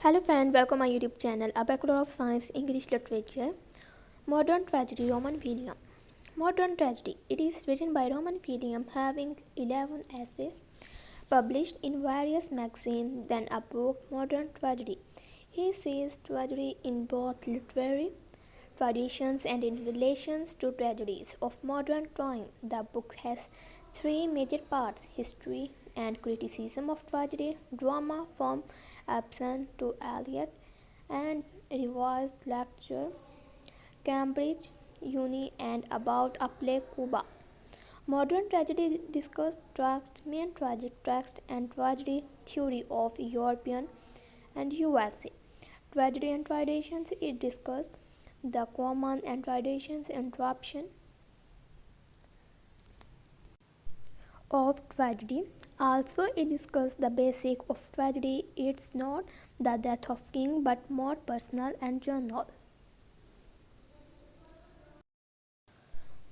Hello friend, welcome my YouTube channel, A Bachelor of Science English Literature. Modern Tragedy, Roman William. Modern Tragedy. It is written by Roman William, having 11 essays published in various magazines, then a book, Modern Tragedy. He sees tragedy in both literary traditions and in relations to tragedies of modern time. The book has three major parts: history and criticism of tragedy, drama from Ibsen to Eliot, and revised lecture, Cambridge Uni, and about a play Cuba. Modern tragedy discussed text, main tragic text, and tragedy theory of European and USA. Tragedy and traditions, it discussed the common and traditions interruption of tragedy. Also, it discussed the basic of tragedy. It's not the death of king, but more personal and general.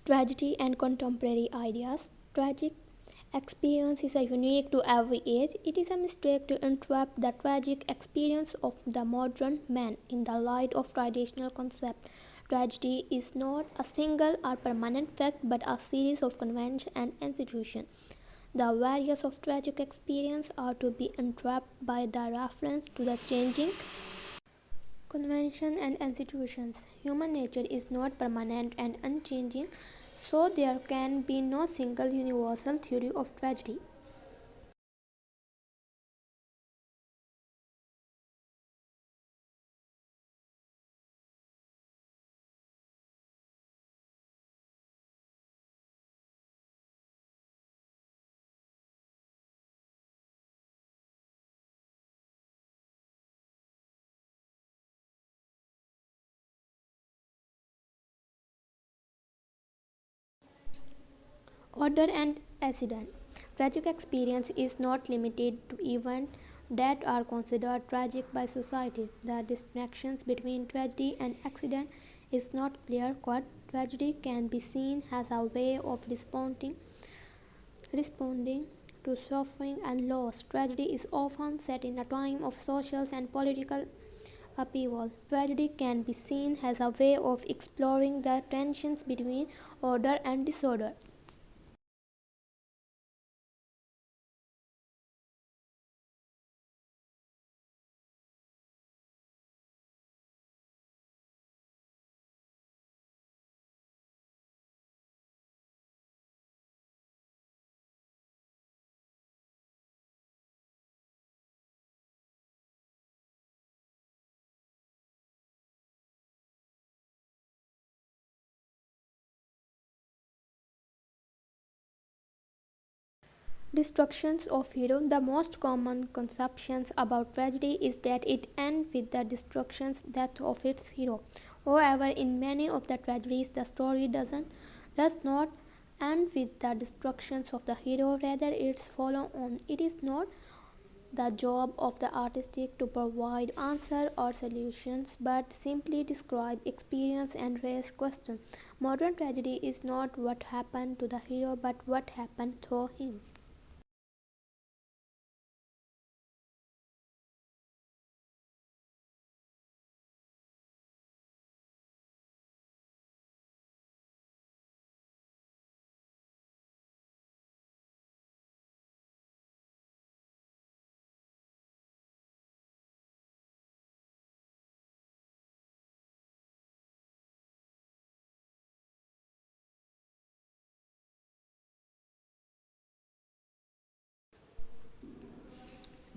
Tragedy and contemporary ideas. Tragic experience is unique to every age. It is a mistake to interrupt the tragic experience of the modern man in the light of traditional concept. Tragedy is not a single or permanent fact, but a series of conventions and institutions. The various of tragic experience are to be interrupted by the reference to the changing convention and institutions. Human nature is not permanent and unchanging, so there can be no single universal theory of tragedy. Order and accident. Tragic experience is not limited to events that are considered tragic by society. The distinction between tragedy and accident is not clear-cut. Tragedy can be seen as a way of responding to suffering and loss. Tragedy is often set in a time of social and political upheaval. Tragedy can be seen as a way of exploring the tensions between order and disorder. Destructions of hero. The most common conceptions about tragedy is that it ends with the death of its hero. However, in many of the tragedies, the story does not end with the destructions of the hero. Rather, it's follow on. It is not the job of the artistic to provide answer or solutions, but simply describe experience and raise questions. Modern tragedy is not what happened to the hero, but what happened to him.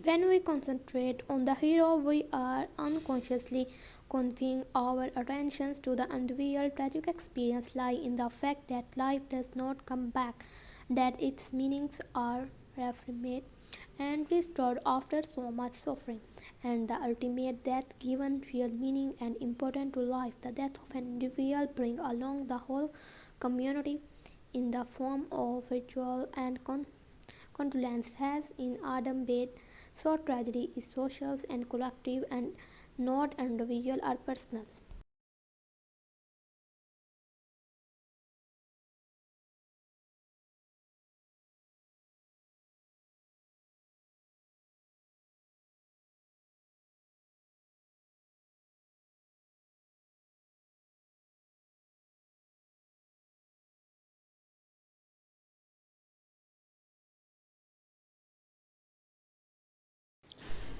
When we concentrate on the hero, we are unconsciously conveying our attentions to the unreal. Tragic experience lie in the fact that life does not come back, that its meanings are reframed and restored after so much suffering, and the ultimate death given real meaning and importance to life. The death of an individual brings along the whole community in the form of ritual and condolence, as in Adam Bede. So tragedy is social and collective and not individual or personal.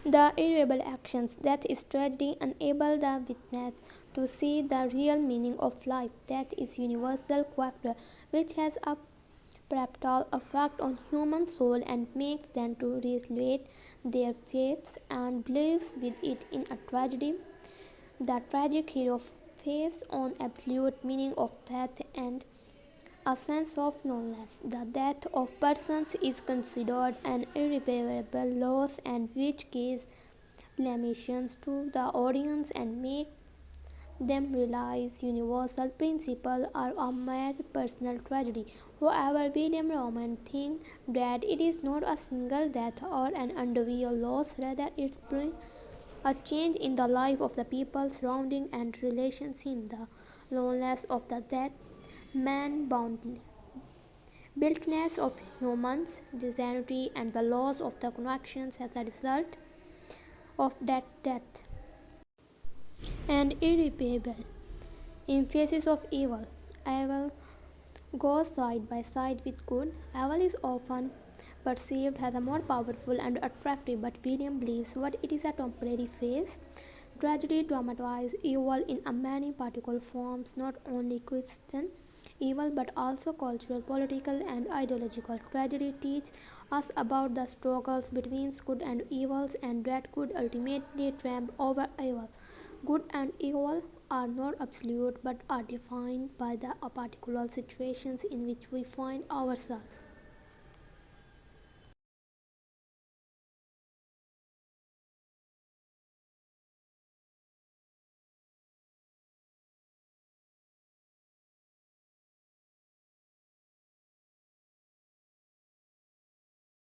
The irreversible actions that is tragedy enable the witness to see the real meaning of life. Death is universal character which has a pivotal effect on human soul and makes them to relate their faiths and beliefs with it in a tragedy. The tragic hero faces on absolute meaning of death and a sense of loneliness. The death of persons is considered an irreparable loss and which gives limitations to the audience and make them realize universal principles are a mere personal tragedy. However, William Roymand thinks that it is not a single death or an individual loss, rather it brings a change in the life of the people surrounding and relations him. The loneliness of the dead man boundless buildness of humans, disunity, and the loss of the connections as a result of that death, and irreparable. In faces of evil, evil goes side by side with good. Evil is often perceived as a more powerful and attractive, but William believes what it is a temporary phase. Tragedy dramatizes evil in a many particular forms, not only Christian evil but also cultural, political, and ideological. Tragedy teaches us about the struggles between good and evils and that good ultimately triumph over evil. Good and evil are not absolute but are defined by the particular situations in which we find ourselves.